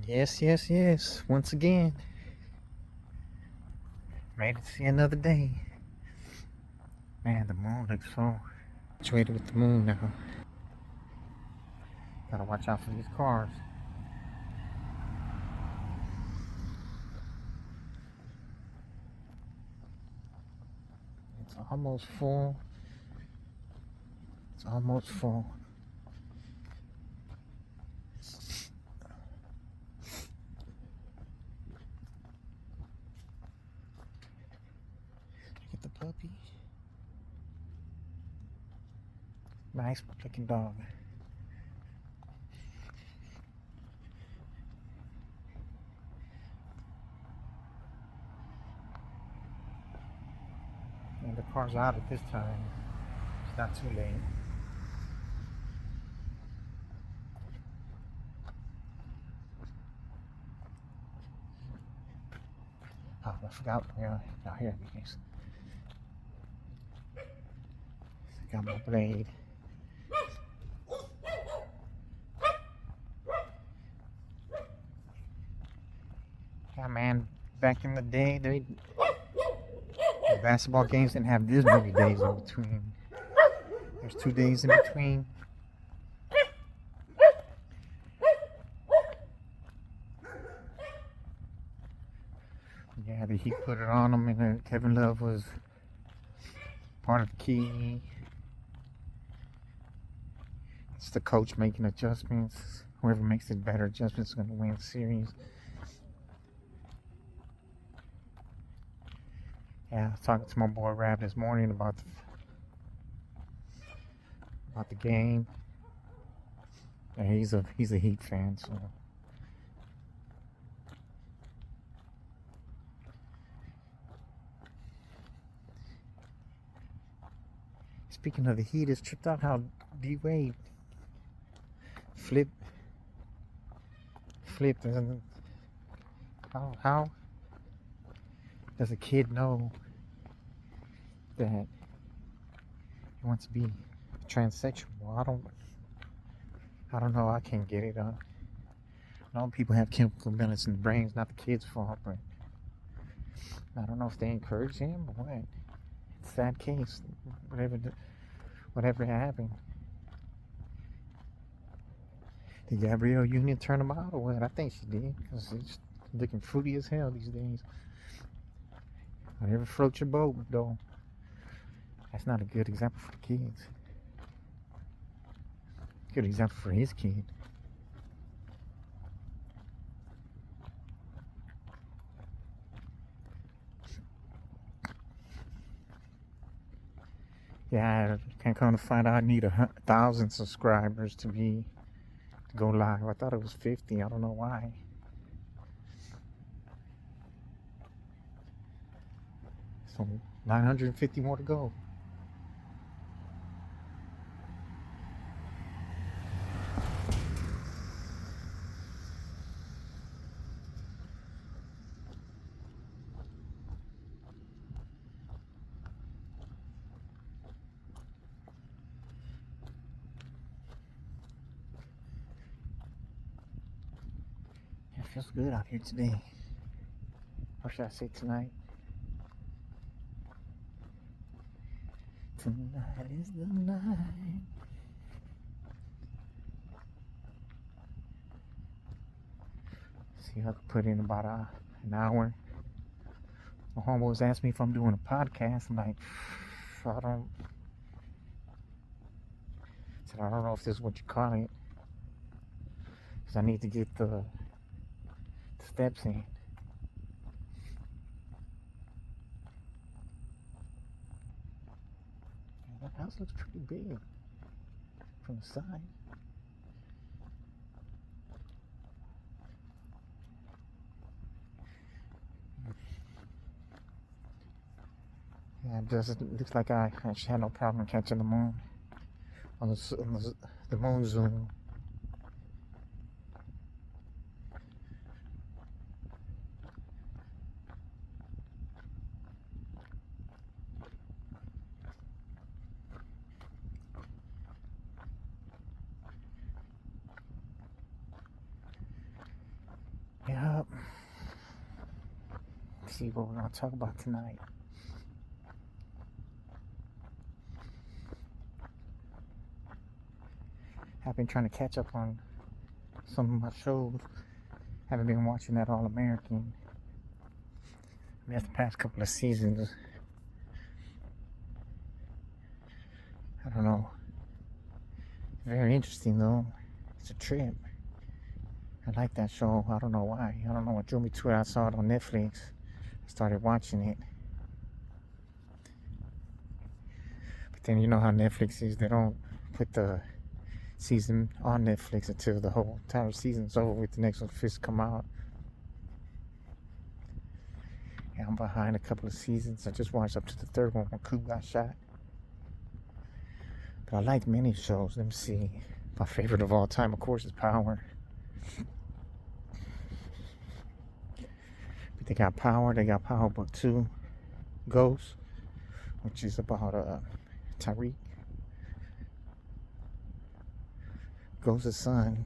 Yes, yes, yes. Once again, made it to see another day. Man, the moon looks so situated with the moon now. Gotta watch out for these cars. It's almost full. It's almost full. Get the puppy. Nice looking dog. And the car's out at this time. It's not too late. Oh, I forgot. Yeah, out here it is. Got my blade. Yeah, man. Back in the day, the basketball games didn't have this many days in between. There's 2 days in between. Yeah, the Heat put it on them, and Kevin Love was part of the key. It's the coach making adjustments. Whoever makes the better adjustments is going to win the series. Yeah, I was talking to my boy Rab this morning about the game. And he's a Heat fan, so. Speaking of the Heat, it's tripped out how D Wade flipped. And how does a kid know that he wants to be transsexual? I don't know. I can't get it. All people have chemical imbalance in the brain. It's not the kid's fault, but I don't know if they encourage him or what. It's that case. Whatever happened. Did Gabrielle Union turn him out or what? I think she did, because he's looking fruity as hell these days. Whatever floats your boat, though. That's not a good example for the kids. Good example for his kid. Yeah, I can't come to find out I need 1,000 subscribers to go live. I thought it was 50. I don't know why. So 950 more to go. It feels good out here today. Or should I say tonight? Tonight is the night. See, I can put in about an hour. My homeboys asked me if I'm doing a podcast. I'm like, I don't know if this is what you call it, because I need to get the steps in. That house looks pretty big from the side. Yeah, it looks like I actually had no problem catching the moon on the moon zoom. see what we're gonna talk about tonight. I've been trying to catch up on some of my shows. Haven't been watching that All American. That's the past couple of seasons. I don't know. Very interesting though. It's a trip. I like that show. I don't know why. I don't know what drew me to it. I saw it on Netflix. I started watching it. But then you know how Netflix is. They don't put the season on Netflix until the whole entire season's over with. The next one first come out. Yeah, I'm behind a couple of seasons. I just watched up to the third one when Coop got shot. But I like many shows. Let me see. My favorite of all time, of course, is Power. But they got Power. They got Power Book 2, Ghost, which is about Tariq, Ghost's son.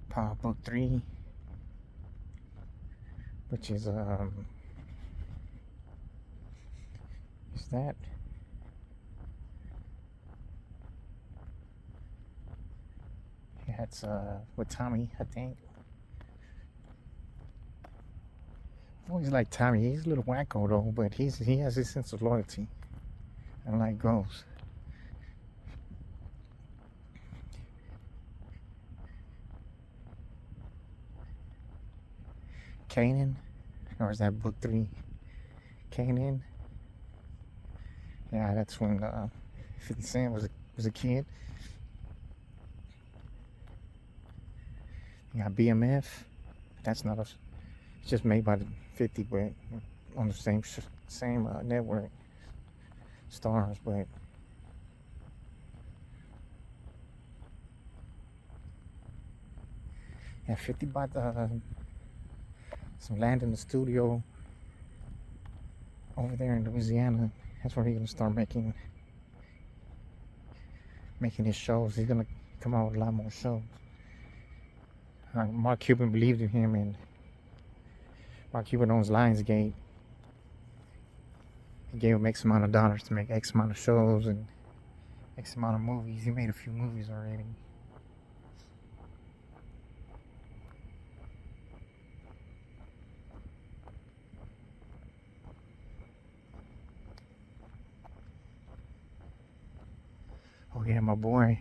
Power Book 3, which is that? Yeah, it's with Tommy, I think. I always like Tommy. He's a little wacko though, but he has his sense of loyalty. And like Ghost. Kanan, or is that Book 3? Kanan. Yeah, that's when 50 Cent was a kid. You got BMF. That's not it's just made by the 50, but on the same network. Stars, but yeah, 50 bought some land in the studio over there in Louisiana. That's where he's gonna start making his shows. He's gonna come out with a lot more shows. Mark Cuban believed in him, and Mark Cuban owns Lionsgate. He gave him X amount of dollars to make X amount of shows and X amount of movies. He made a few movies already. Oh yeah, my boy.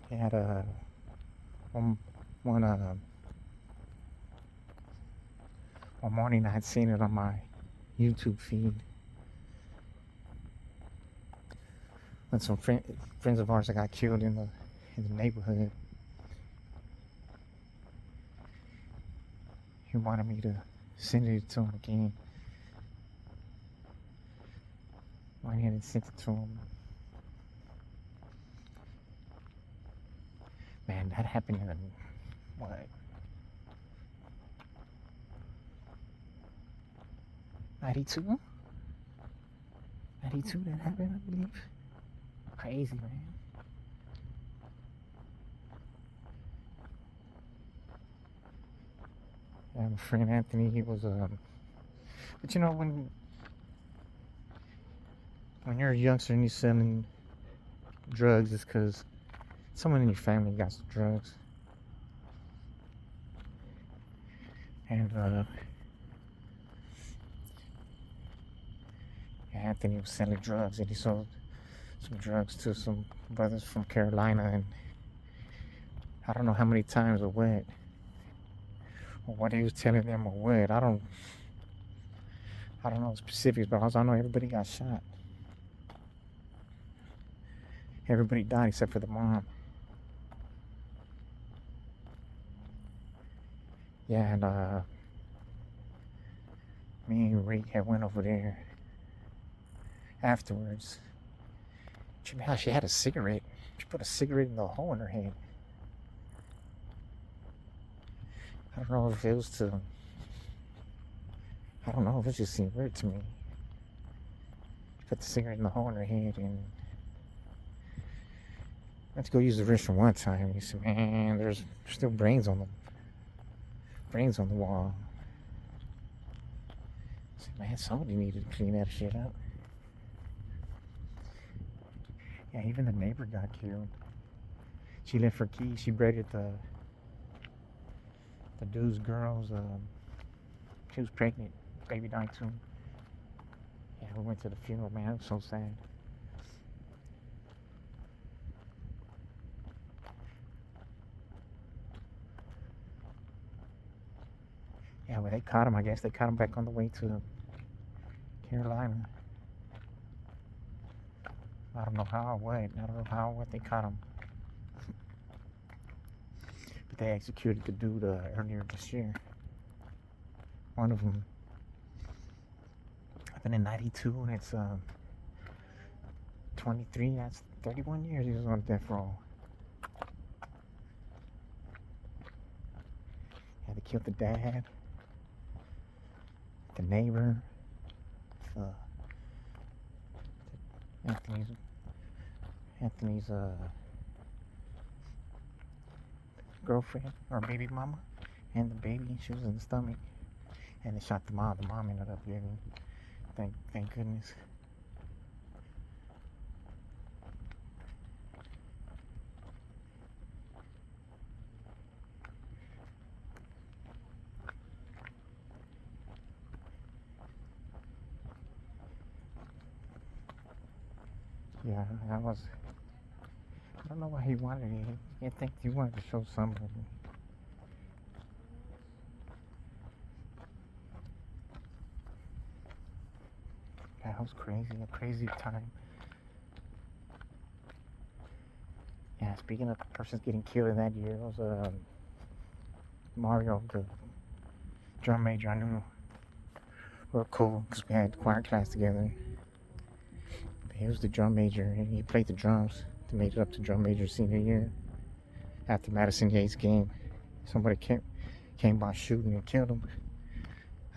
He had one morning I had seen it on my YouTube feed. And some friends of ours that got killed in the neighborhood. He wanted me to send it to him again. I hadn't sent it to him. Man, that happened in what? 92? 92 that happened, I believe. Crazy, man. Yeah, my friend Anthony, he was but you know, when you're a youngster and you're selling drugs, it's because someone in your family got some drugs. And Anthony was selling drugs, and he sold some drugs to some brothers from Carolina, and I don't know how many times or what he was telling them or what. I don't know the specifics, but also I know everybody got shot. Everybody died except for the mom. Yeah, and me and Rick had went over there afterwards. She had a cigarette. She put a cigarette in the hole in her head. I don't know if it was I don't know if it just seemed weird to me. She put the cigarette in the hole in her head, and I went to go use the restroom one time. He said, man, there's still brains on them. brains on the wall. I said, man, somebody needed to clean that shit up. Yeah, even the neighbor got killed. She left her keys. She braided the dude's girl's. She was pregnant. Baby died too. Yeah, we went to the funeral, man. It was so sad. Yeah, well, they caught him. I guess they caught him back on the way to Carolina. I don't know how or what. I don't know how or what they caught him. But they executed the dude earlier this year. One of them. I've been in 92, and it's 23. That's 31 years he was on death row. Yeah, they killed the dad, the neighbor, Anthony's girlfriend or baby mama, and the baby. She was in the stomach, and they shot the mom. The mom ended up living. Thank goodness. Yeah, I don't know why he wanted it. I think he wanted to show somebody. That was crazy. A crazy time. Yeah, speaking of persons getting killed in that year, it was Mario, the drum major. I knew we were cool because we had choir class together. He was the drum major, and he played the drums to make it up to drum major senior year. After Madison Yates game, somebody came by shooting and killed him.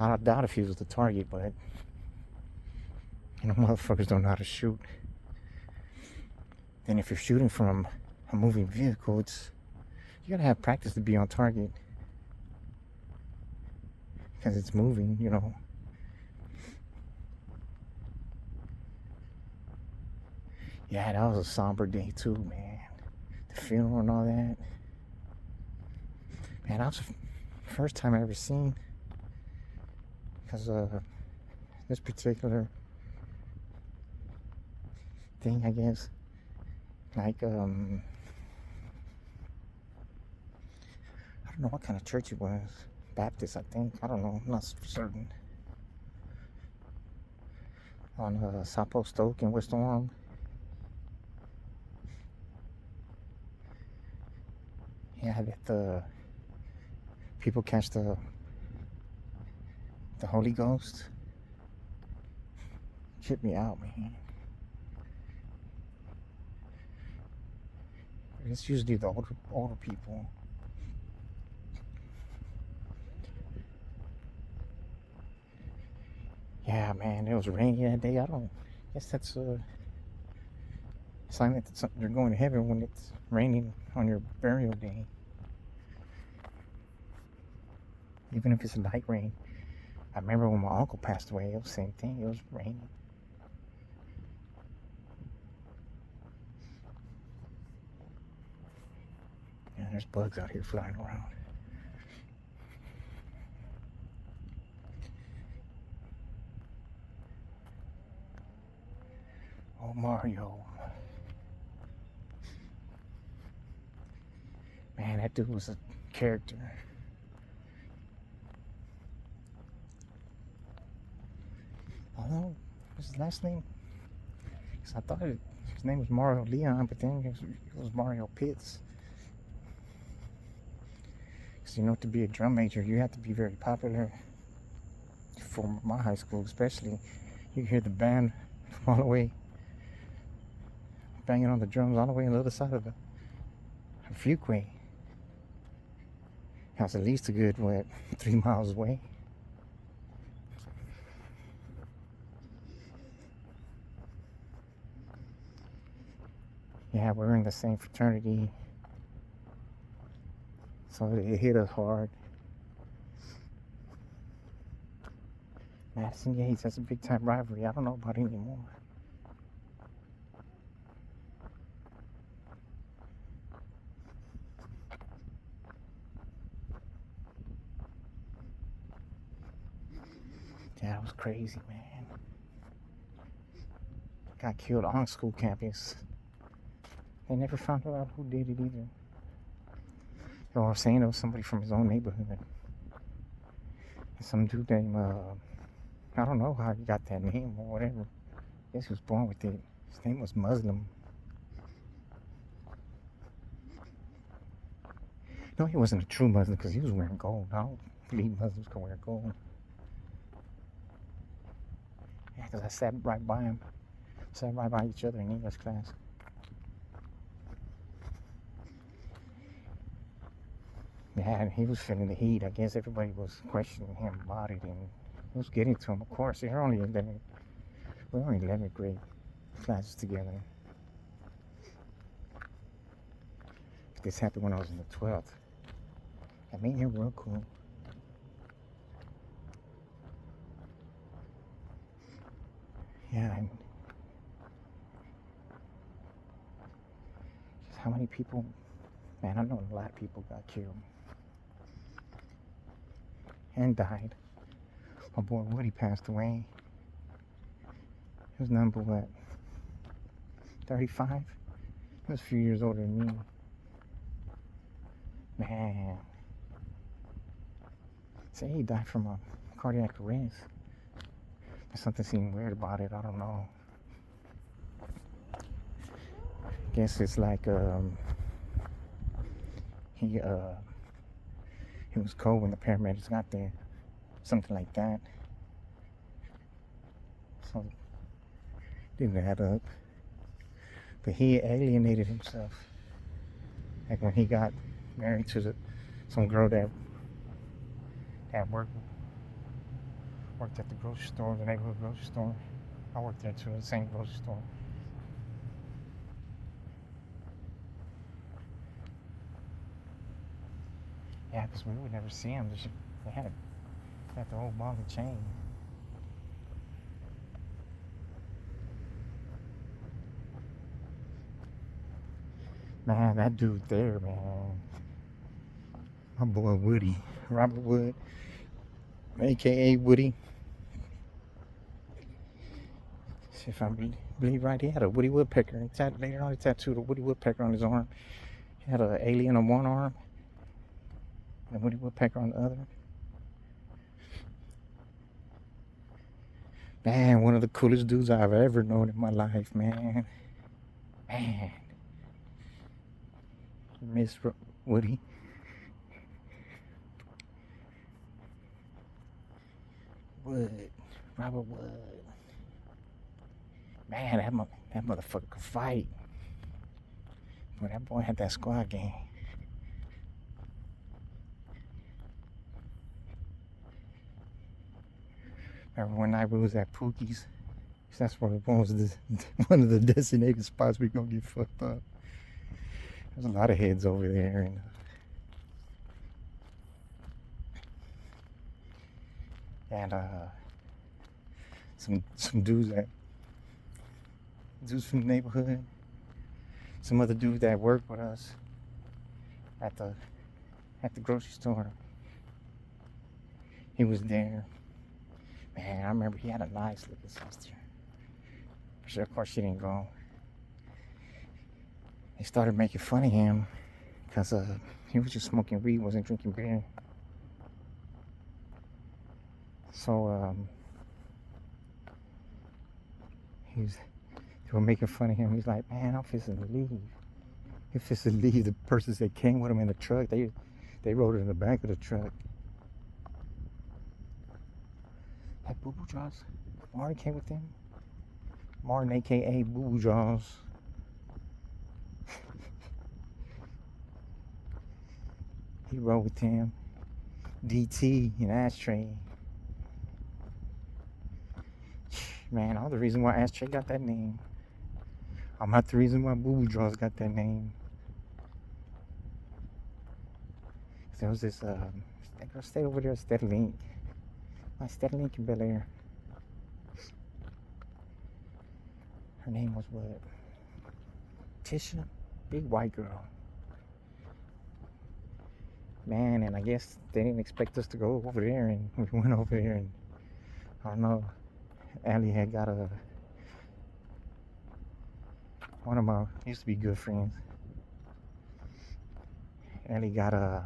I doubt if he was the target, but motherfuckers don't know how to shoot. And if you're shooting from a moving vehicle, you gotta have practice to be on target because it's moving, Yeah, that was a somber day too, man. The funeral and all that. Man, that was the first time I ever seen, because this particular thing, I guess, like I don't know what kind of church it was. Baptist, I think. I don't know. I'm not certain. On South Post Oak in West Orem. Yeah, that the people catch the Holy Ghost. Trip me out, man. It's usually the older people. Yeah, man, it was rainy that day. I guess that's a sign that you're going to heaven when it's raining on your burial day. Even if it's a light rain. I remember when my uncle passed away, it was the same thing. It was raining. Yeah, there's bugs out here flying around. Oh, Mario. Man, that dude was a character. I don't know his last name. Because I thought his name was Mario Leon, but then it was Mario Pitts. Because, to be a drum major, you have to be very popular. For my high school, especially, you hear the band all the way banging on the drums all the way on the other side of the Fuquay. I was at least a good, 3 miles away. Yeah, we're in the same fraternity, so it hit us hard. Madison Yates, that's a big time rivalry. I don't know about it anymore. Yeah, that was crazy, man. Got killed on school campus. They never found out who did it either. They were saying it was somebody from his own neighborhood. Some dude named, I don't know how he got that name or whatever. I guess he was born with it. His name was Muslim. No, he wasn't a true Muslim because he was wearing gold. I don't believe Muslims can wear gold. Yeah, because I sat right by him. Sat right by each other in English class. Yeah, and he was feeling the heat. I guess everybody was questioning him about it, and he was getting to him. Of course, we're only 11th grade classes together. This happened when I was in the 12th. I made him real cool. Yeah, and just how many people, man, I know a lot of people got killed and died. My boy Woody passed away. He was number what, 35? He was a few years older than me. Man. Say he died from a cardiac arrest. Something seemed weird about it. I don't know. Guess it's like he was cold when the paramedics got there. Something like that. So didn't add up. But he alienated himself. Like when he got married to some girl that worked at the grocery store, the neighborhood grocery store. I worked there too, the same grocery store. Yeah, because we would never see them. They had the whole ball and chain. Man, that dude there, man. My boy Woody, Robert Wood, aka Woody. If I believe right, he had a Woody Woodpecker. Later on, he tattooed a Woody Woodpecker on his arm. He had an alien on one arm and a Woody Woodpecker on the other. Man, one of the coolest dudes I've ever known in my life, man. Man. Miss Woody. Wood. Robert Wood. Man, that motherfucker could fight. Boy, that boy had that squad game. Remember one night we was at Pookie's? That's where one of the designated spots we gonna get fucked up. There's a lot of heads over there, and some dudes from the neighborhood, some other dudes that work with us at the grocery store. He was there. Man, I remember he had a nice looking sister. Of course, she didn't go. They started making fun of him because he was just smoking weed, wasn't drinking beer. So they were making fun of him. He's like, man, I'm fixing to leave. He's fixing to leave. The persons that came with him in the truck, they rode it in the back of the truck. That Boo Boo Jaws, Martin came with him. Martin, aka Boo Boo Jaws. He rode with him. DT and Ashtray. Man, I'm the reason why Ashtray got that name. I'm not the reason why Boo Boo Jaws got that name. There was this, I stayed over there at Steadlink. My Steadlink in Bel Air. Her name was what? Tisha? Big white girl. Man, and I guess they didn't expect us to go over there, and we went over there, and I don't know. Allie had got one of my used to be good friends. Allie got a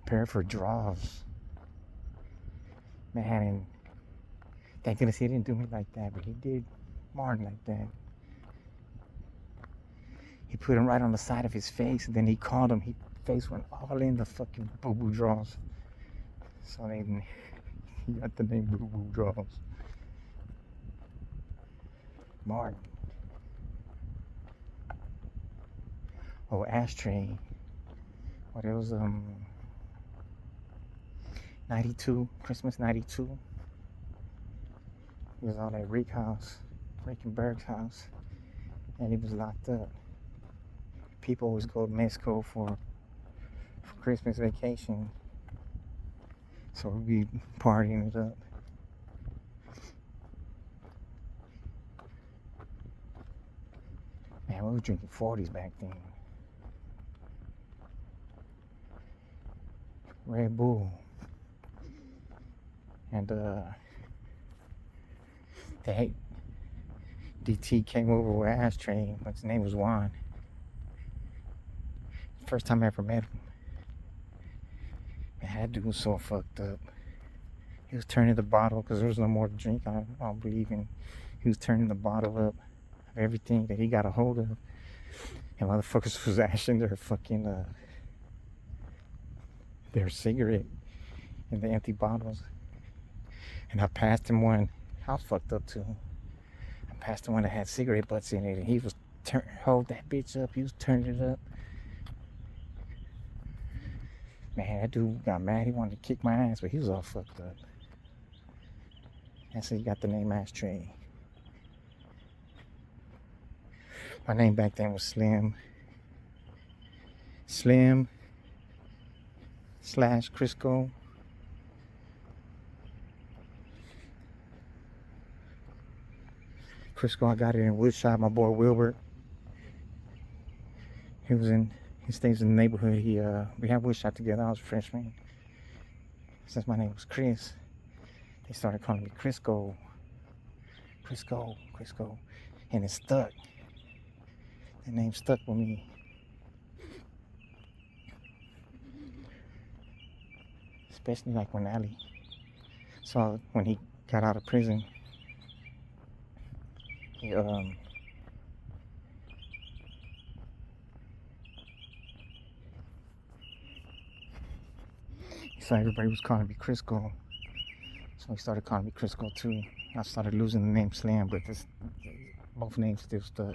pair of her drawers. Man, and thank goodness he didn't do me like that, but he did Martin like that. He put him right on the side of his face, and then he called him. His face went all in the fucking boo-boo drawers. So he got the name boo-boo drawers. Martin. Oh, ashtray. What it was 92, Christmas 92. He was all at Rick and Berg's house, and he was locked up. People always go to Mexico for Christmas vacation, so we'd be partying it up. Man, we were drinking 40s back then. Red Bull. And DT came over with ashtray, but his name was Juan. First time I ever met him. Man, that dude was so fucked up. He was turning the bottle, because there was no more to drink, I don't believe in. He was turning the bottle up of everything that he got a hold of. And motherfuckers was ashing their fucking, their cigarette in the empty bottles. And I passed him one. I was fucked up too. I passed him one that had cigarette butts in it, and he was hold that bitch up. He was turning it up. Man, that dude got mad. He wanted to kick my ass, but he was all fucked up. And so he got the name Ashtray. My name back then was Slim. Slim / Crisco. Crisco, I got it in Woodshop. My boy Wilbert. He stays in the neighborhood. We had Woodshop together. I was a freshman. Since my name was Chris, they started calling me Crisco. Crisco. And it stuck. The name stuck with me. Especially like when Allie. So when he got out of prison, he so everybody was calling me Crisco. So he started calling me Crisco too. I started losing the name Slam, but both names still stuck.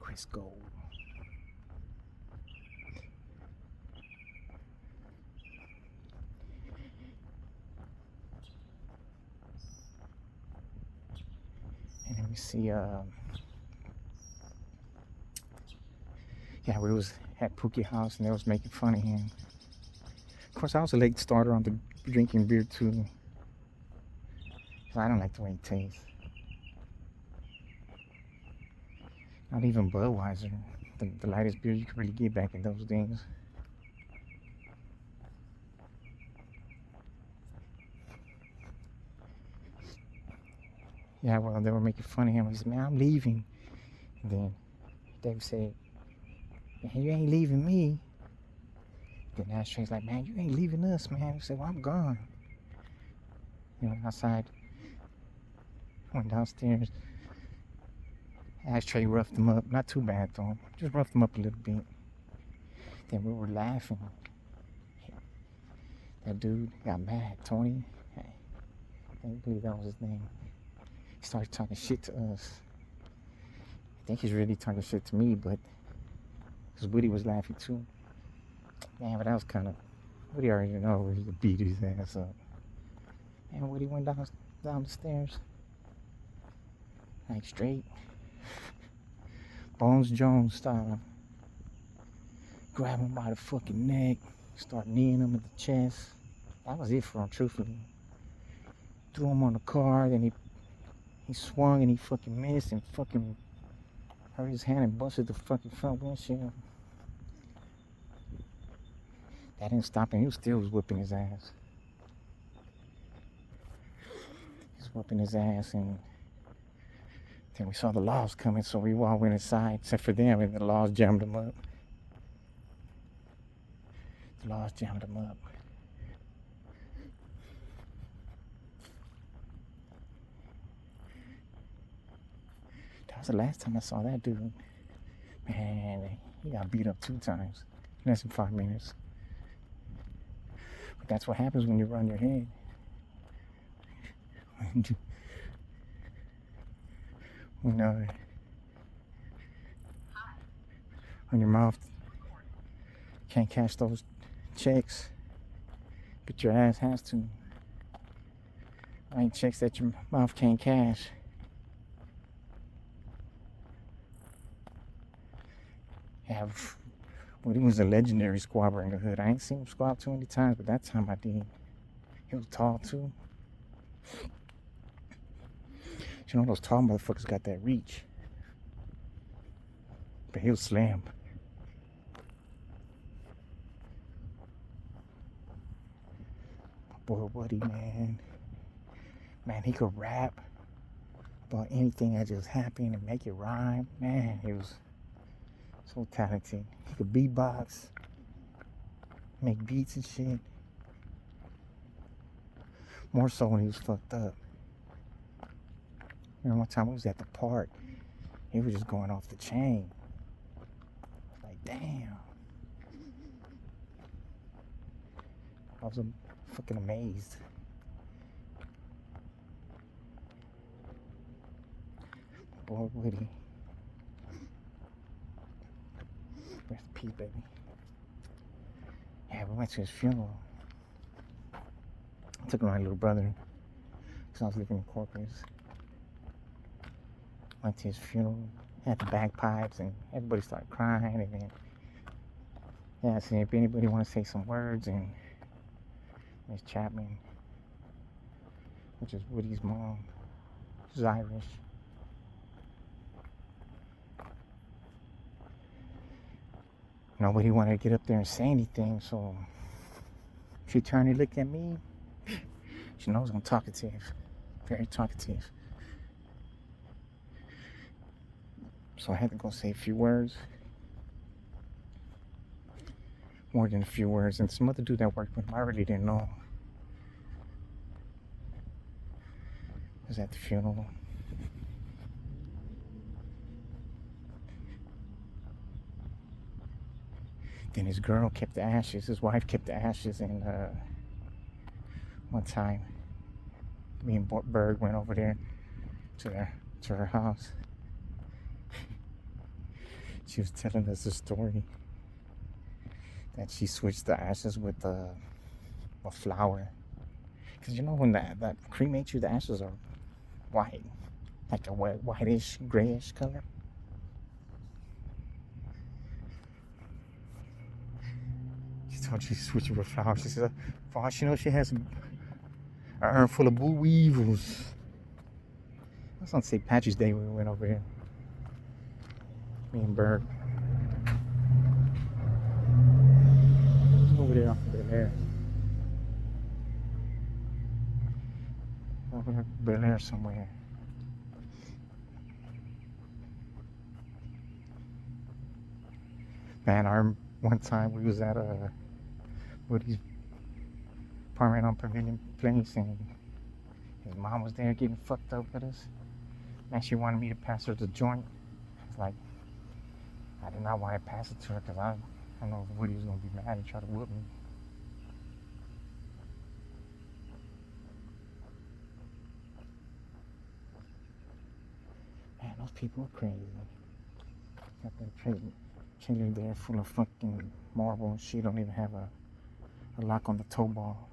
Crisco. And then we see yeah, we was at Pookie house and they was making fun of him. Of course, I was a late starter on the drinking beer too. So I don't like the way it tastes. Not even Budweiser, the lightest beer you could really get back in those days. Yeah, well, they were making fun of him. He said, man, I'm leaving. And then Dave said, man, you ain't leaving me. Then Ashtray's like, man, you ain't leaving us, man. He said, well, I'm gone. He went outside, went downstairs. Ashtray roughed him up. Not too bad, though. Just roughed him up a little bit. Then we were laughing. That dude got mad, Tony. I can't believe that was his name. He started talking shit to us. I think he's really talking shit to me, but because Woody was laughing too. Man, but that was kind of, Woody already know he could beat his ass up. And Woody went down the stairs, like straight, Bones Jones style. grab him by the fucking neck, start kneeing him in the chest. That was it for him, truthfully. Threw him on the car, then he swung and he fucking missed and fucking hurt his hand and busted the fucking front windshield. That didn't stop him. He still was whipping his ass. He was whipping his ass, and then we saw the laws coming, so we all went inside, except for them, and the laws jammed him up. The laws jammed him up. That was the last time I saw that dude. Man, he got beat up 2 times. Less than 5 minutes. But that's what happens when you run your head. When your mouth can't cash those checks, but your ass has to. Ain't checks that your mouth can't cash. Well, he was a legendary squabber in the hood. I ain't seen him squab too many times, but that time I did. He was tall too. You know, those tall motherfuckers got that reach. But he was slim. Boy, Woody, man. Man, he could rap about anything that just happened and make it rhyme. Man, he was so talented. He could beatbox, make beats and shit. More so when he was fucked up. You know, one time we was at the park, he was just going off the chain. Like, damn. I was fucking amazed. Boy, Woody. Rest in peace, baby. Yeah, we went to his funeral. I took my little brother, because I was living in Corpus. Went to his funeral, had the bagpipes, and everybody started crying. And then, yeah, I said, if anybody want to say some words, and Miss Chapman, which is Woody's mom, she's Irish. Nobody wanted to get up there and say anything, so she turned and looked at me. She knows I'm talkative, very talkative. So I had to go say a few words. More than a few words. And some other dude that worked with him, I really didn't know. Was at the funeral. Then his girl kept the ashes. His wife kept the ashes. And one time, me and Berg went over there to her house. She was telling us a story that she switched the ashes with a flower. Because you know when that cremate you, the ashes are white, like a whitish, grayish color. She told she switched it with flowers. She said, for all she knows, she has an urn full of blue weevils. I was on St. Patrick's Day when we went over here. Me and Berg. Over there off of Bel Air. Over Bel Air somewhere. Man, one time we was at Woody's apartment on Pavilion Place, and his mom was there getting fucked up with us. Man, she wanted me to pass her the joint. It's like, I did not want to pass it to her because I don't know if Woody was going to be mad and try to whoop me. Man, those people are crazy. Got that trailer there full of fucking marble and she don't even have a lock on the tow ball.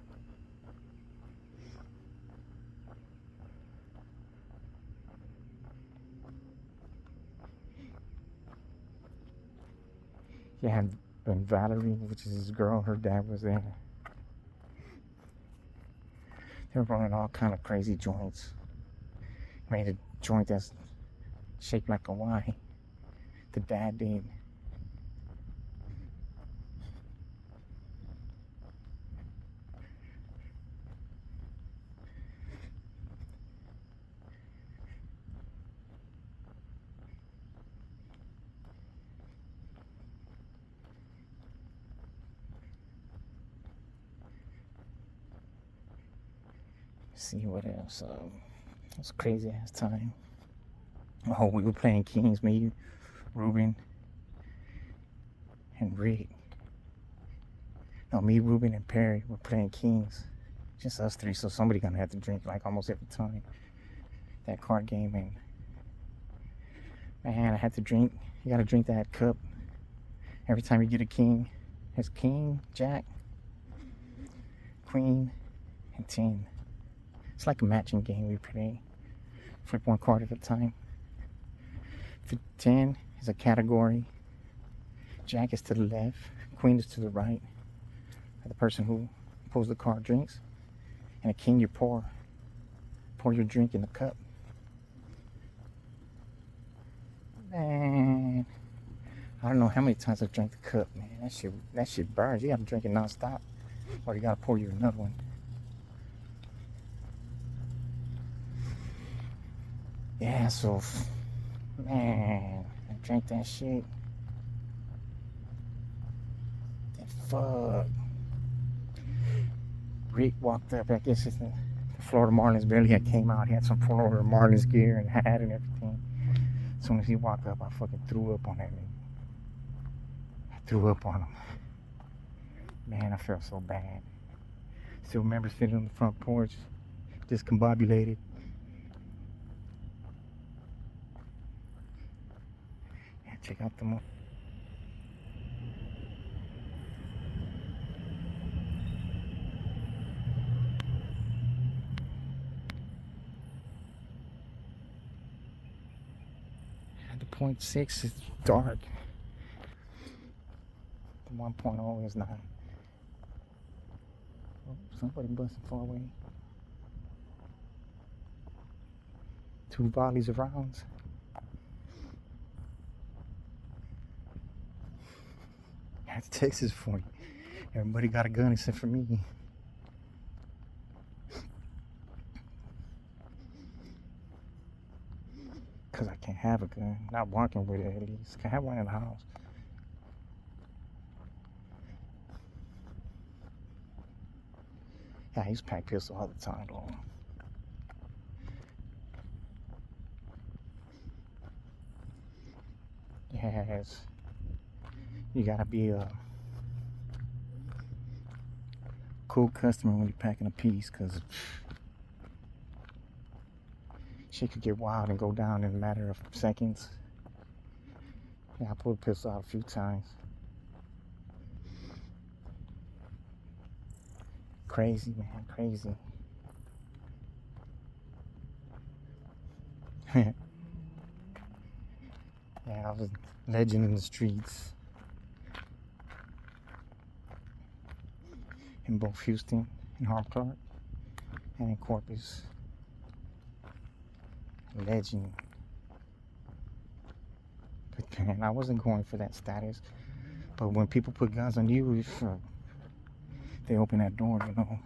Yeah, And Valerie, which is his girl, her dad was there. They were running all kind of crazy joints. Made a joint that's shaped like a Y. The dad did. Let's see what else. It was a crazy ass time. Oh, we were playing Kings, me, Ruben, and Rick. No, me, Ruben, and Perry were playing Kings. Just us three, so somebody gonna have to drink like almost every time. That card game, and man, I had to drink. You gotta drink that cup every time you get a king. It's king, jack, queen, and 10. It's like a matching game we play. Flip one card at a time. 10 is a category. Jack is to the left. Queen is to the right. The person who pulls the card drinks. And a king, you pour your drink in the cup. Man, I don't know how many times I've drank the cup, man. That shit burns. You gotta drink it non-stop, or you gotta pour you another one. Yeah, so, man, I drank that shit. And fuck. Rick walked up, I guess it's the Florida Marlins barely had came out. He had some Florida Marlins gear and hat and everything. As soon as he walked up, I fucking threw up on that nigga. I threw up on him. Man, I felt so bad. Still remember sitting on the front porch, discombobulated. Yeah, check out the the 0.6 is dark. The 1.0 is not. Oh, somebody busting far away. 2 volleys of rounds. That's Texas for you. Everybody got a gun except for me. Because I can't have a gun. Not walking with it, at least. Can't have one in the house. Yeah, I used to pack pistol all the time, though. Yes. You gotta be a cool customer when you're packing a piece, because shit could get wild and go down in a matter of seconds. Yeah, I pulled a pistol out a few times. Crazy, man, crazy. Yeah, I was a legend in the streets. In both Houston and Harp Clark and in Corpus. Legend. But man, I wasn't going for that status. But when people put guns on you, if they open that door, you know.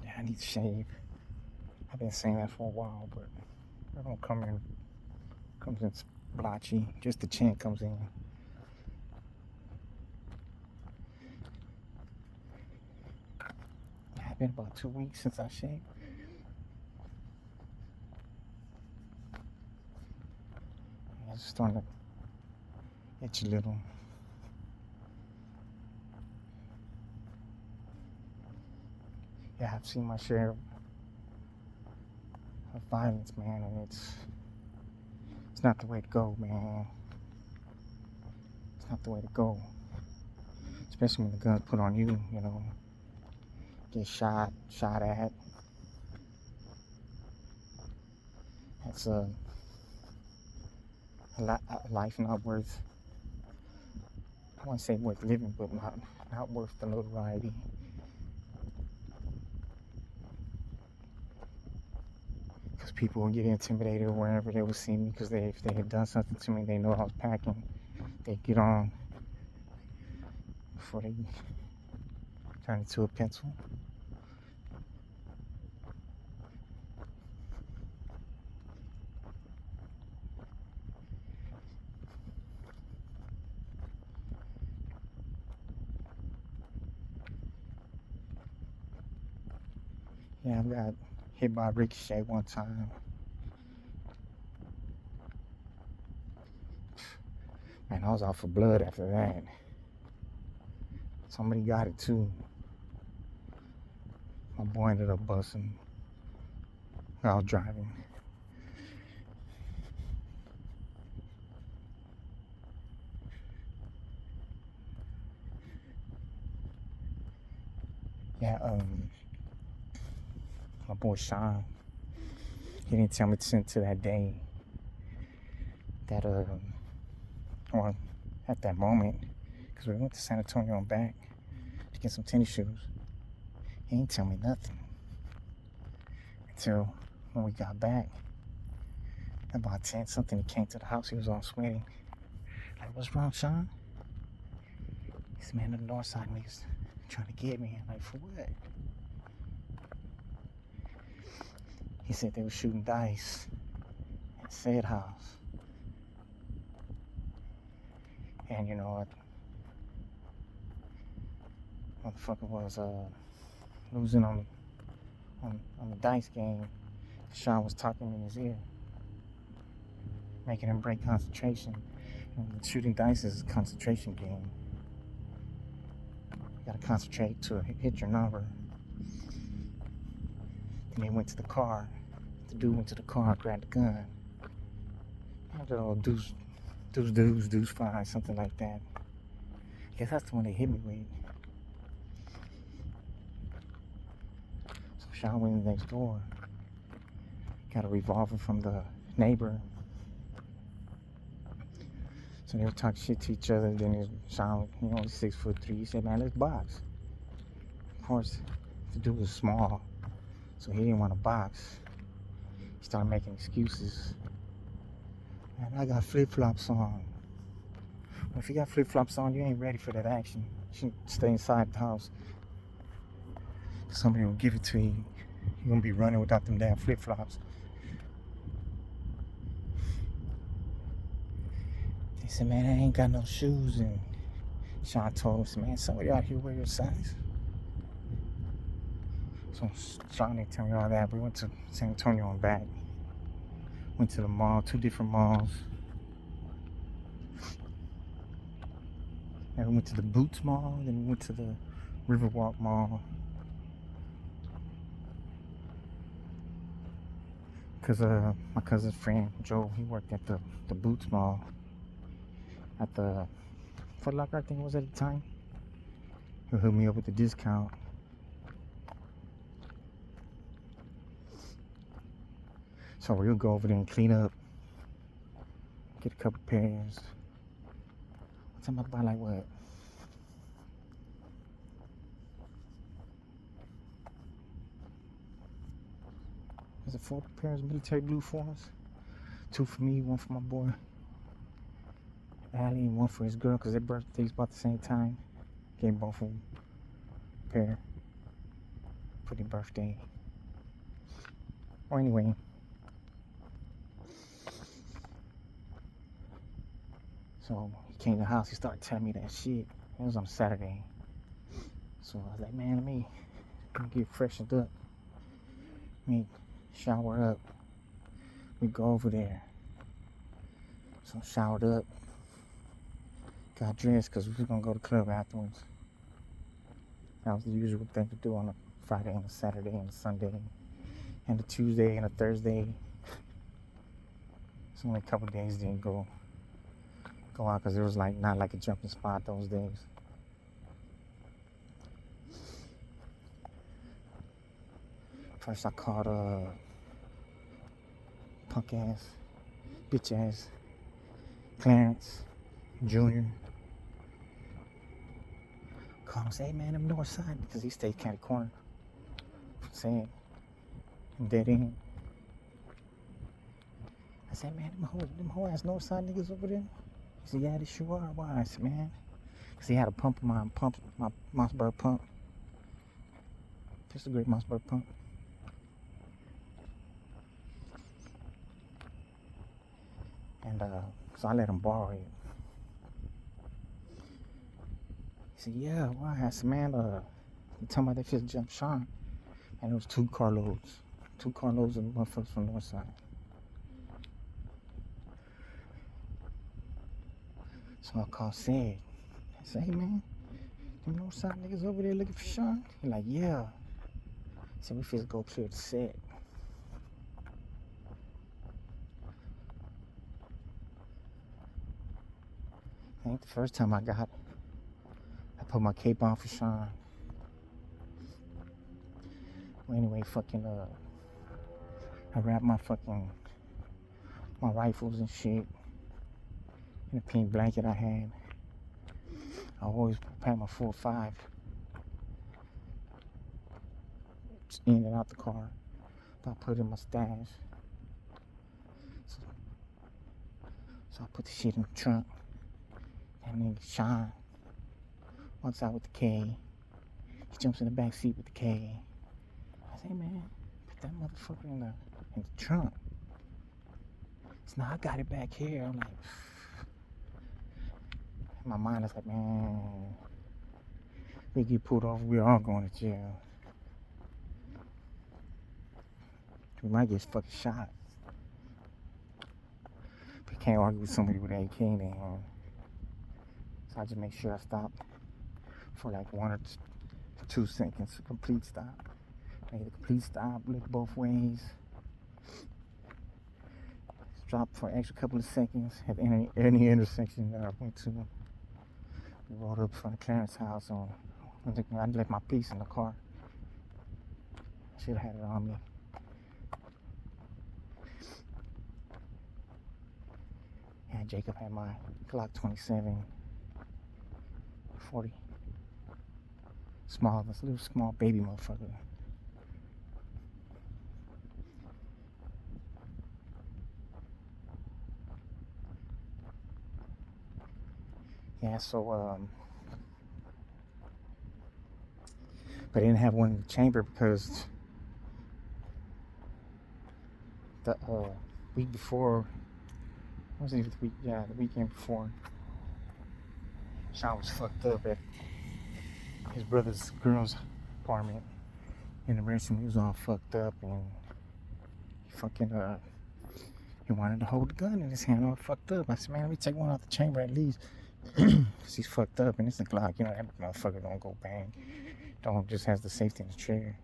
Yeah, I need to shave. I've been saying that for a while, but it don't come in. Comes in blotchy. Just the chin comes in. Yeah, it's been about 2 weeks since I shaved. Yeah, it's starting to itch a little. Yeah, I've seen my share of violence, man, and it's not the way to go, man. It's not the way to go. Especially when the gun's put on you, you know. Get shot at. It's a life not worth, I wouldn't say worth living, but not worth the notoriety. Because people would get intimidated wherever they would see me, because if they had done something to me, they know I was packing. They'd get on before they turn into a pencil. Yeah, I got hit by a ricochet one time. Man, I was out for blood after that. Somebody got it too. My boy ended up busting. I was driving. Yeah, my boy Sean, he didn't tell me until that day that, or at that moment, because we went to San Antonio and back to get some tennis shoes. He didn't tell me nothing until when we got back. About 10 something, he came to the house. He was all sweating. Like, what's wrong, Sean? He said, man, the north side niggas trying to get me. I'm like, for what? He said they were shooting dice at said house. And you know what? Motherfucker was losing on the dice game. Sean was talking in his ear, making him break concentration. And shooting dice is a concentration game. You gotta concentrate to hit your number. Then they went to the car. The dude went to the car, grabbed the gun. I don't know, deuce five, something like that. I guess that's the one they hit me with. So Sean went next door. Got a revolver from the neighbor. So they were talking shit to each other. Then Sean, he's 6'3". He said, man, let's box. Of course, the dude was small, so he didn't want to box. He started making excuses. Man, I got flip-flops on. Well, if you got flip-flops on, you ain't ready for that action. You should stay inside the house. Somebody will give it to you. You're gonna be running without them damn flip-flops. He said, man, I ain't got no shoes. And Sean told him, man, somebody out here wear your size. So Sean didn't tell me all that. We went to San Antonio and back. Went to the mall, 2 different malls. And we went to the Boots Mall, then we went to the Riverwalk Mall. Because my cousin's friend, Joe, he worked at the Boots Mall. At the Foot Locker, I think it was at the time. He hooked me up with the discount. So we'll go over there and clean up. Get a couple pairs. What's I'm about to buy, like what? Is it 4 pairs of military blue forms? 2 for me, 1 for my boy Allie, and 1 for his girl, because their birthdays about the same time. Gave both of them a pair for their birthday. Or anyway. So he came to the house, he started telling me that shit. It was on Saturday. So I was like, man, let me get freshened up. Let me shower up. We go over there. So I showered up. Got dressed because we were going to go to the club afterwards. That was the usual thing to do on a Friday and a Saturday and a Sunday. And a Tuesday and a Thursday. It's only a couple days didn't go out because it was like not like a jumping spot those days. First I called punk ass, bitch ass Clarence Jr. Call him, say, hey man, I'm north side, because he stayed catty corner. Saying, dead end. I said, man, them whole ass north side niggas over there. He said, yeah, they sure are. Why? I said, man, because he had a pump in my Mossberg pump. Just a great Mossberg pump. And so I let him borrow it. He said, yeah, why? I said, man, you talking about that fifth jump Sean? And it was 2 carloads. 2 carloads of motherfuckers from the north side. So I called Sid. I said, hey man, them north side niggas over there looking for Sean? He like, yeah. He said, we finna go clear the set. I think the first time I put my cape on for Sean. Well, anyway, fucking, I wrapped my rifles and shit in a pink blanket I had. I always pack my 4.5 in and out the car. I put it in my stash. So I put the shit in the trunk. That nigga Sean walks out with the K. He jumps in the back seat with the K. I say, man, put that motherfucker in the trunk. So now I got it back here. I'm like, in my mind is like, man, we get pulled over, we're all going to jail. We might get fucking shot. But you can't argue with somebody with an AK in their hand. So I just make sure I stop for like 1 or 2 seconds. A complete stop. Make it a complete stop, look both ways. Stop for an extra couple of seconds at any intersection that I went to. We rolled up in front of Clarence's house. I left my piece in the car. I should have had it on me. And Jacob had my Glock 27 40. Small, this little small baby motherfucker. Yeah, so but I didn't have one in the chamber because the week before, wasn't even the week, yeah, the weekend before, Sean was fucked up at his brother's girl's apartment in the restroom. He was all fucked up and he fucking he wanted to hold the gun in his hand all fucked up. I said, man, let me take one out the chamber at least. Cause he's fucked up and it's a Glock, you know, that motherfucker don't go bang. Don't just has the safety in the trigger.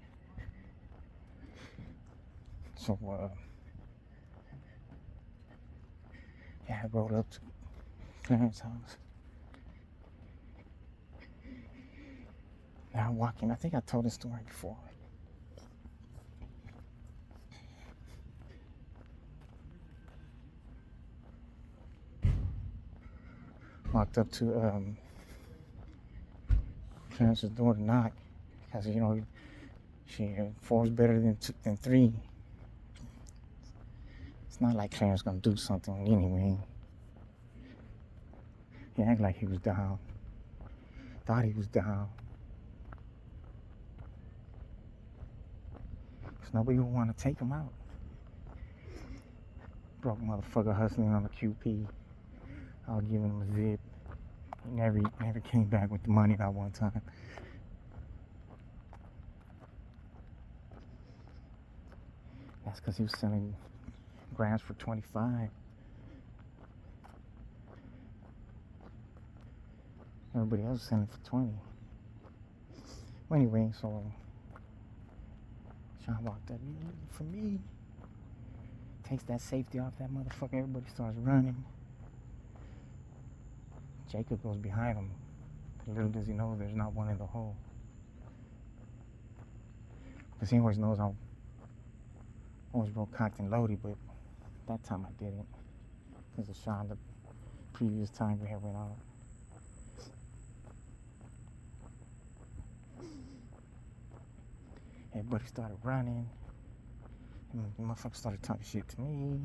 So yeah, I rolled up to Clarence's house. Now I'm walking, I think I told this story before. Walked up to Clarence's door to knock because, you know, 4 is better than 3. It's not like Clarence gonna do something anyway. He acted like he was down. Thought he was down. Cause nobody would want to take him out. Broke motherfucker hustling on the QP. I was giving him a zip. He never came back with the money that one time. That's because he was selling grams for 25. Everybody else was selling for 20. Well, anyway, so Sean walked up, you looking for me? Takes that safety off that motherfucker. Everybody starts running. Jacob goes behind him. Little does he know there's not one in the hole. Because he always knows I'm always real cocked and loaded, but That time I didn't. Because of Sean, the previous time we had went on. Everybody started running. And the motherfucker started talking shit to me.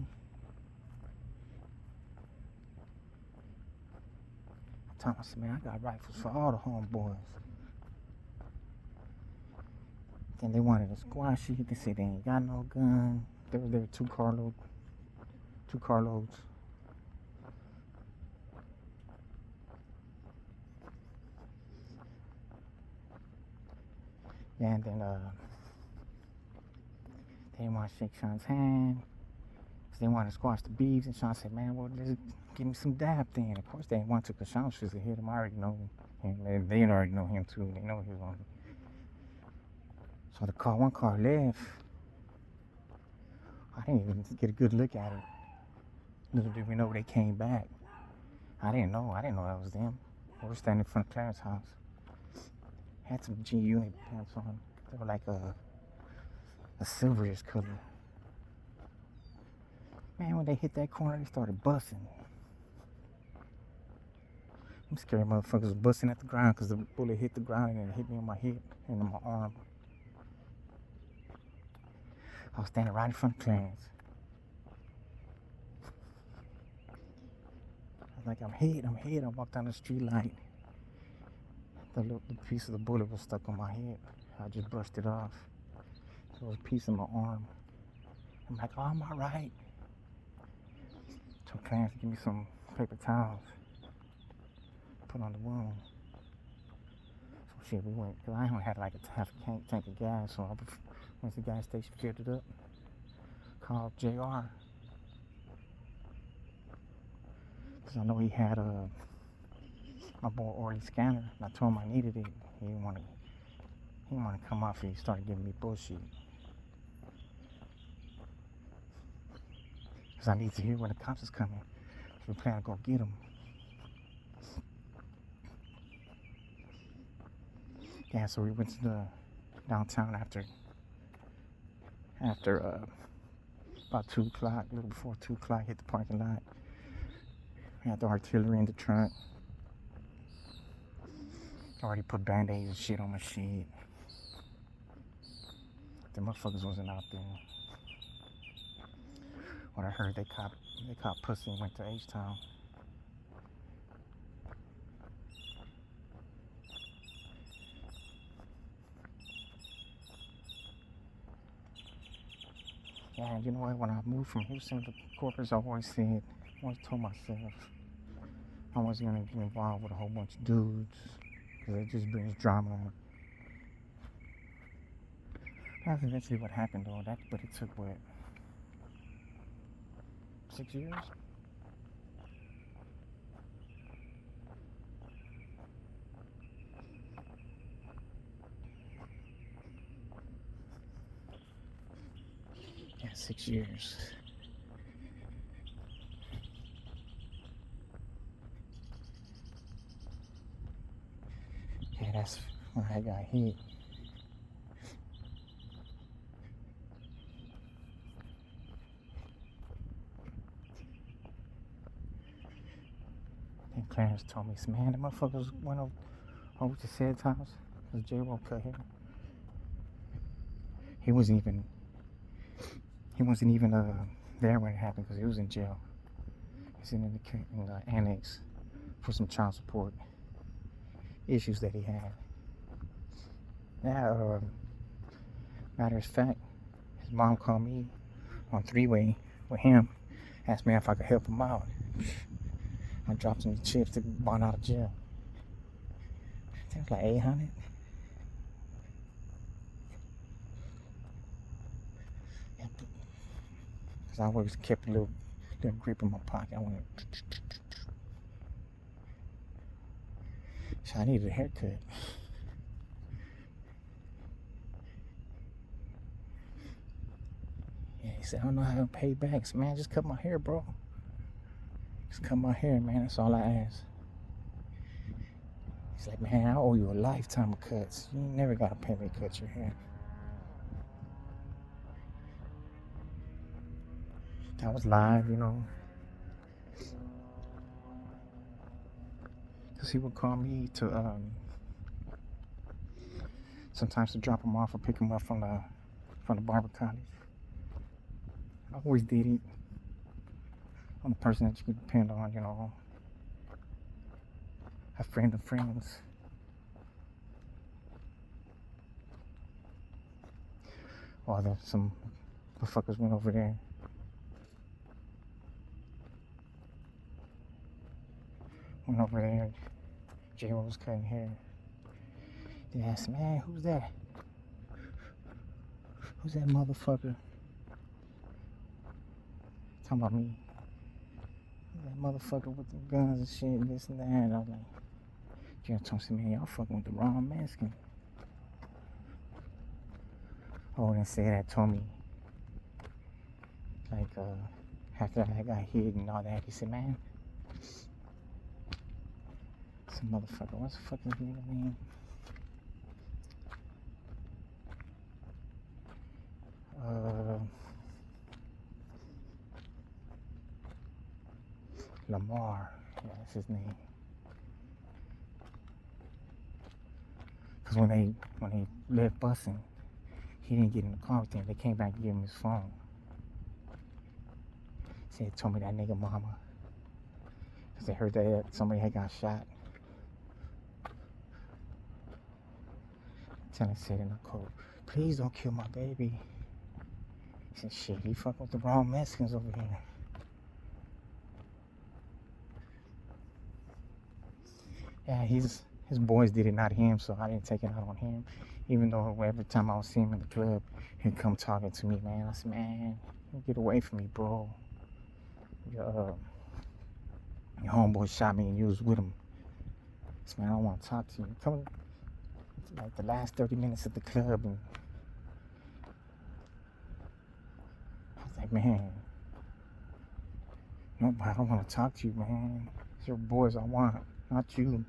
I told myself, man, I got rifles for all the homeboys. Then they wanted to squash it. They said they ain't got no gun. There were two carloads. Yeah, and then they didn't want to shake Sean's hand. Cause they wanted to squash the beefs. And Sean said, man, well, just give me some dab then. Of course they didn't want to, because Sean was supposed to hit him. I already know him. They already know him too. They know he was on. So one car left. I didn't even get a good look at it. Little did we know they came back. I didn't know that was them. We were standing in front of Clarence's house. Had some G-Unit pants on. They were like a silverish color. Man, when they hit that corner, they started busting. Them scary motherfuckers was busting at the ground because the bullet hit the ground and it hit me on my hip and on my arm. I was standing right in front of Clarence. I was like, I'm hit. I walked down the street light. The piece of the bullet was stuck on my head. I just brushed it off. So it was a piece of my arm. I'm like, oh, I'm all right. So Clarence give me some paper towels. Put on the wound. So shit, we went, because I only had like a half a tank of gas, so I went to the gas station, filled it up, called JR. Because I know he had my boy Orly scanner, and I told him I needed it. He didn't want to come off, and he started giving me bullshit. Because I need to hear when the cops is coming. So we plan to go get him. Yeah, so we went to the downtown after about 2 o'clock, a little before 2 o'clock, hit the parking lot. We had the artillery in the trunk. Already put band-aids and shit on my shit. The motherfuckers wasn't out there. When I heard they caught pussy and went to H-Town. Yeah, you know what? When I moved from Houston to Corpus, I always told myself I wasn't gonna get involved with a whole bunch of dudes, because it just brings drama. That's eventually what happened, though. But it took what, 6 years? Yeah, 6 years. Yeah, that's when I got hit. And Clarence told me, man, the motherfuckers went over to Sed's house, because J-Ro cut him. He wasn't even there when it happened, because he was in jail. He's in the annex for some child support issues that he had. Yeah, matter of fact, his mom called me on three-way with him, asked me if I could help him out. I dropped some chips to bond out of jail. I think it was like 800. Because I always kept a little grip in my pocket. I went, so I needed a haircut. Yeah, he said, I don't know how to pay back. I said, man, just cut my hair, bro. Just cut my hair, man. That's all I ask. He's like, man, I owe you a lifetime of cuts. You ain't never got to pay me to cut your hair. I was live, you know. Because he would call me to, sometimes to drop him off or pick him up from the barber college. I always did it. I'm the person that you could depend on, you know. A friend of friends. Or some motherfuckers went over there. J-Ro was cutting hair. They asked, man, who's that? Who's that motherfucker? Talking about me. Who's that motherfucker with the guns and shit, and this and that? And I was like, J-Ro told me, man, y'all fucking with the wrong Mexican. Oh, and say that told me, like, after I got hit and all that, he said, man, some motherfucker, what's the fucking nigga name? Lamar, yeah, that's his name. Because when they left busing, he didn't get in the car with them. They came back and gave him his phone. He told me that nigga mama. Because they heard that somebody had got shot. Lieutenant said in the code, please don't kill my baby. He said, shit, he fucking with the wrong Mexicans over here. Yeah, his boys did it, not him, so I didn't take it out on him. Even though every time I would see him in the club, he'd come talking to me, man. I said, man, get away from me, bro. Your homeboy shot me and you was with him. I said, man, I don't want to talk to you. Come like the last 30 minutes at the club, and I was like, man, no, I don't want to talk to you, man. It's your boys I want, not you.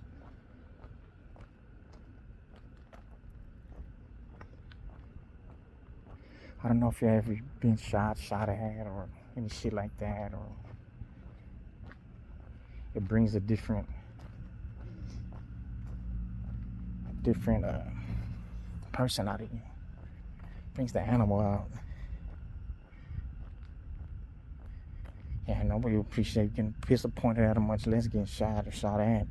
I don't know if you ever been shot at, or any shit like that, or it brings a different person out of you. Brings the animal out. Yeah, nobody will appreciate getting disappointed at him, much less getting shot or shot at.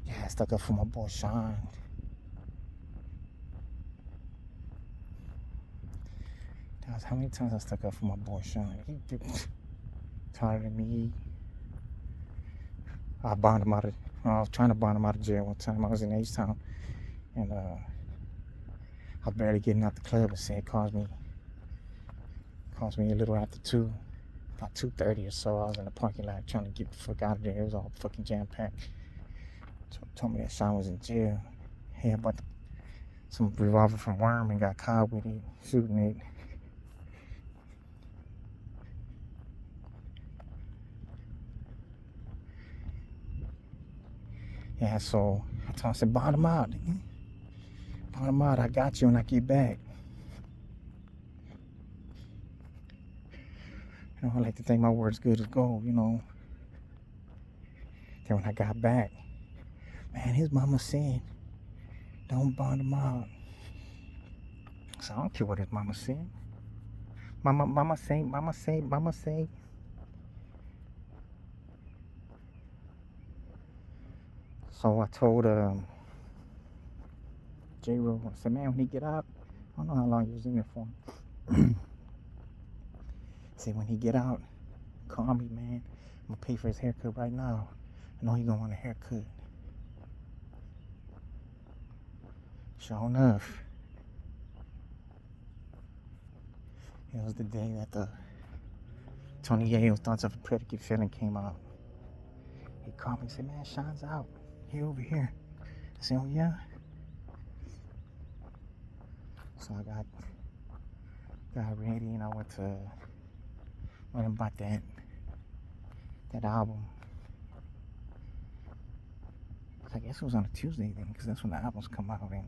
Yeah, I stuck up for my boy Sean. That was how many times I stuck up for my boy Sean. He taller than me. I was trying to bond him out of jail one time. I was in H-Town, and I was barely getting out the club, and said calls me a little after 2, about 2:30 or so. I was in the parking lot trying to get the fuck out of there. It was all fucking jam-packed. Told me that Sean was in jail. He had some revolver from Worm and got caught with it, shooting it. Yeah, so I told him, I said, bond him out. Bond him out. I got you when I get back. You know, I like to think my word's good as gold, you know. Then when I got back, man, his mama said, don't bond him out. So I don't care what his mama said. Mama say. So I told J-Ro, I said, man, when he get out, I don't know how long he was in there for. I said, when he get out, call me, man. I'm gonna pay for his haircut right now. I know he gonna want a haircut. Sure enough, it was the day that the Tony Yayo Thoughts of a Predicate Feeling came out. He called me and said, man, Sean's out. He over here. I said, oh yeah? So I got ready and I went and bought that album. I guess it was on a Tuesday then, because that's when the albums come out. And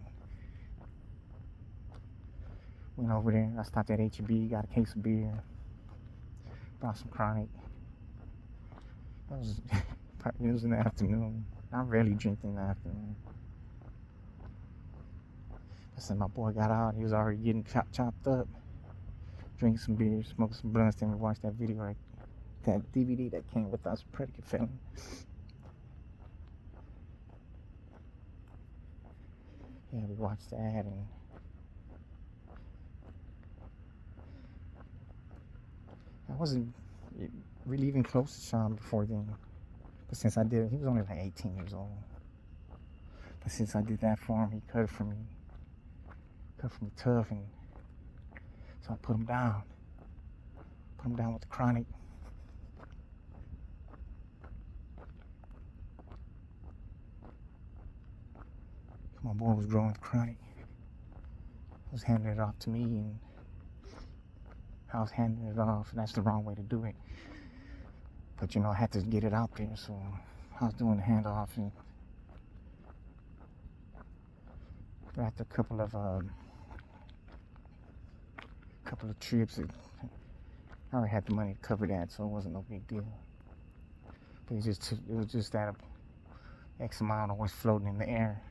went over there. I stopped at H-E-B, got a case of beer, bought some Chronic. It was in the afternoon. I rarely drink in the afternoon. I said my boy got out. He was already getting chopped up. Drink some beer, smoke some blunts, then we watched that video, that DVD that came with us, Predicate Felon. Yeah, we watched that, and I wasn't really even close to Sean before then. But since I did it, he was only like 18 years old. But since I did that for him, he cut it for me. Cut for me tough, and so I put him down. Put him down with the Chronic. My boy was growing with Chronic. He was handing it off to me, and I was handing it off, and that's the wrong way to do it. But I had to get it out there, so I was doing the handoff, and after a couple of trips, I already had the money to cover that, so it wasn't no big deal. But it was just that X amount always floating in the air,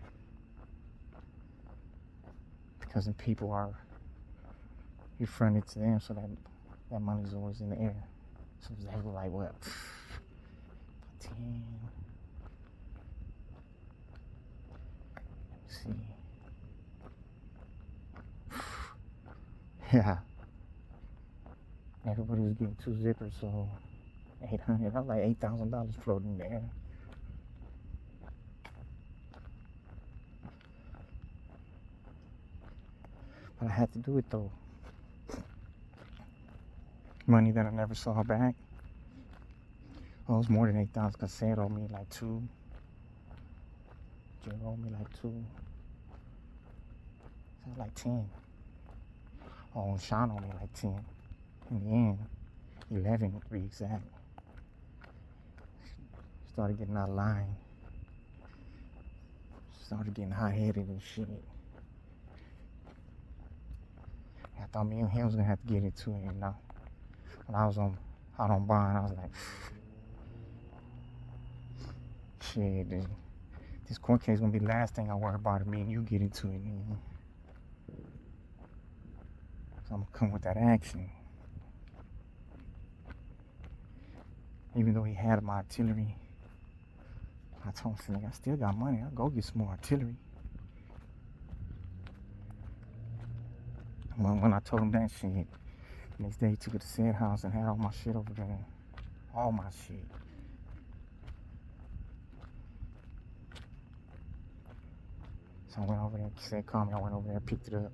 because when people are refunded to them, so that money's always in the air. So it was like what, 10. Let's see. Yeah. Everybody was getting 2 zippers, so 800. That was like $8,000 floating in the air. But I had to do it though. Money that I never saw back. Oh, it was more than 8,000 because Sam owed me like 2. Jay owed me like 2. So like 10. Oh, Sean owed me like 10. In the end, 11 to be exact. Started getting out of line. Started getting hot-headed and shit. I thought me and him was gonna have to get into it, When I was out on bond, I was like, shit, dude. This court case is gonna be the last thing I worry about, me and you get into it, man. So I'm gonna come with that action. Even though he had my artillery, I told him, I still got money. I'll go get some more artillery. When I told him that shit, next day he took it to said house and had all my shit over there. All my shit. So I went over there, said call me, I went over there, picked it up.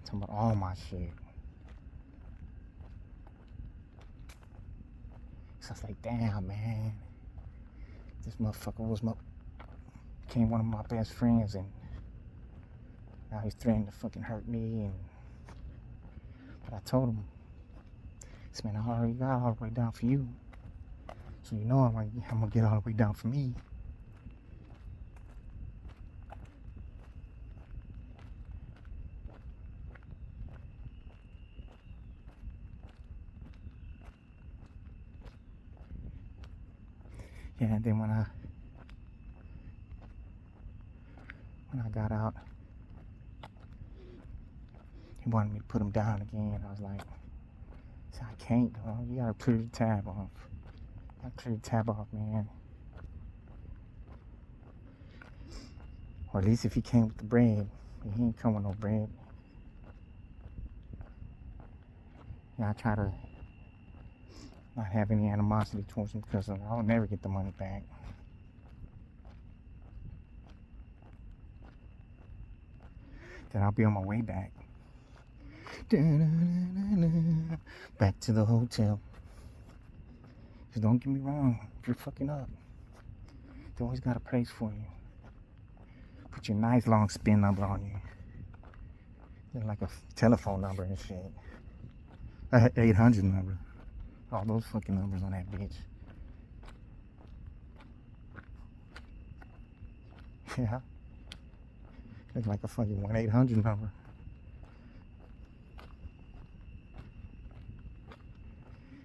Talking about all my shit. So I was like, damn, man. This motherfucker became one of my best friends, and now he's threatening to fucking hurt me. But I told him, this man, I already got all the way down for you. So I'm gonna get all the way down for me. Yeah, and then when I got out, he wanted me to put him down again. I was like, I can't, you gotta clear the tab off. I clear the tab off, man. Or at least if he came with the bread. He ain't come with no bread. Yeah, I try to not have any animosity towards him because I'll never get the money back. Then I'll be on my way back. Back to the hotel. Just don't get me wrong, if you're fucking up, they always got a place for you. Put your nice long spin number on you. They're like a telephone number and shit. 800 number. All those fucking numbers on that bitch. Yeah. Look like a fucking 1-800 number.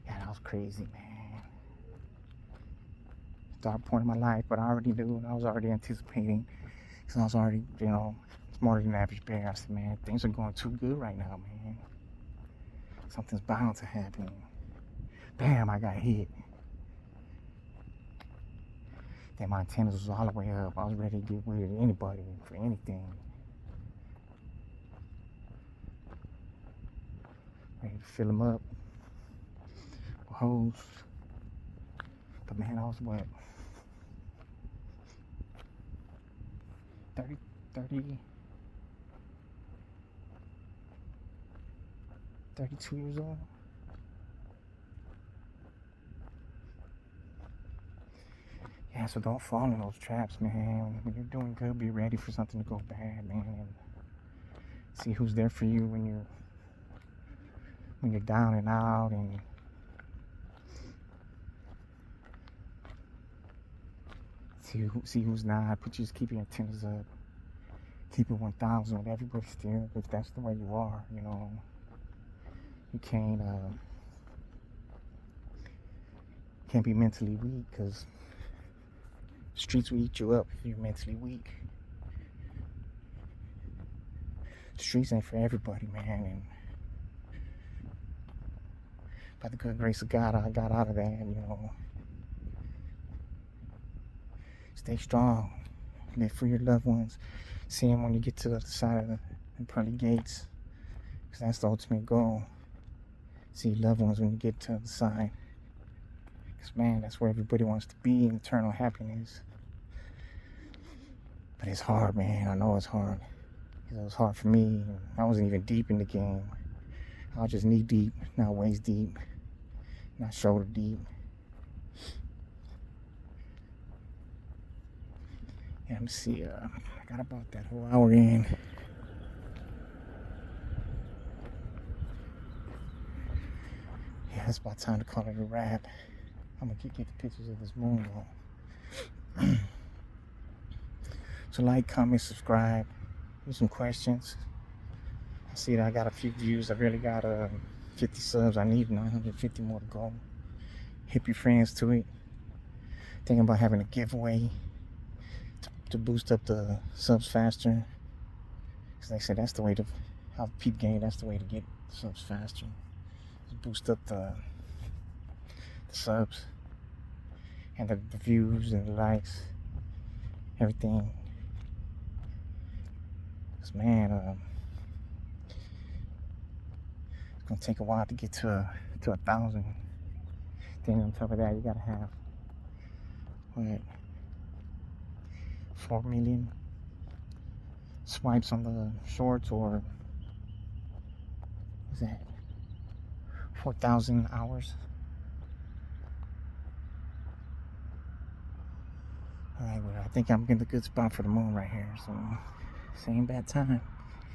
Yeah, that was crazy, man. Dark point in my life, but I already knew. I was already anticipating. Because I was already, smarter than average bear. I said, man, things are going too good right now, man. Something's bound to happen. Bam, I got hit. Then my antennas was all the way up. I was ready to get with anybody for anything. Ready to fill them up with hoes. But man, I was what? 32 years old. Yeah, so don't fall in those traps, man. When you're doing good, be ready for something to go bad, man. And see who's there for you when you're down and out, and see who's not. But just keep your antennas up. Keep it 1,000 with everybody still, if that's the way you are, You can't be mentally weak, because the streets will eat you up if you're mentally weak. The streets ain't for everybody, man, and by the good grace of God, I got out of that, Stay strong. Live for your loved ones. See them when you get to the other side of the pearly gates, because that's the ultimate goal. See your loved ones when you get to the other side. Because, man, that's where everybody wants to be, in eternal happiness. But it's hard, man. I know it's hard. It was hard for me. I wasn't even deep in the game. I was just knee deep, not waist deep, not shoulder deep. Yeah, let me see. I got about that whole hour in. Yeah, it's about time to call it a wrap. I'm gonna get the pictures of this moon though. So like, comment, subscribe. Leave some questions. I see that I got a few views. I really got 50 subs. I need 950 more to go. Hip your friends to it. Thinking about having a giveaway to boost up the subs faster. Because they said that's the way to, how Peep Game, that's the way to get subs faster. Just boost up the subs and the views and the likes, everything. Because, man, it's going to take a while to get to 1,000. Then on top of that, you got to have, 4 million swipes on the shorts, or is that 4,000 hours? Alright, well, I think I'm getting a good spot for the moon right here. So, same bad time,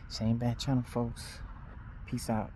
same bad channel, folks. Peace out.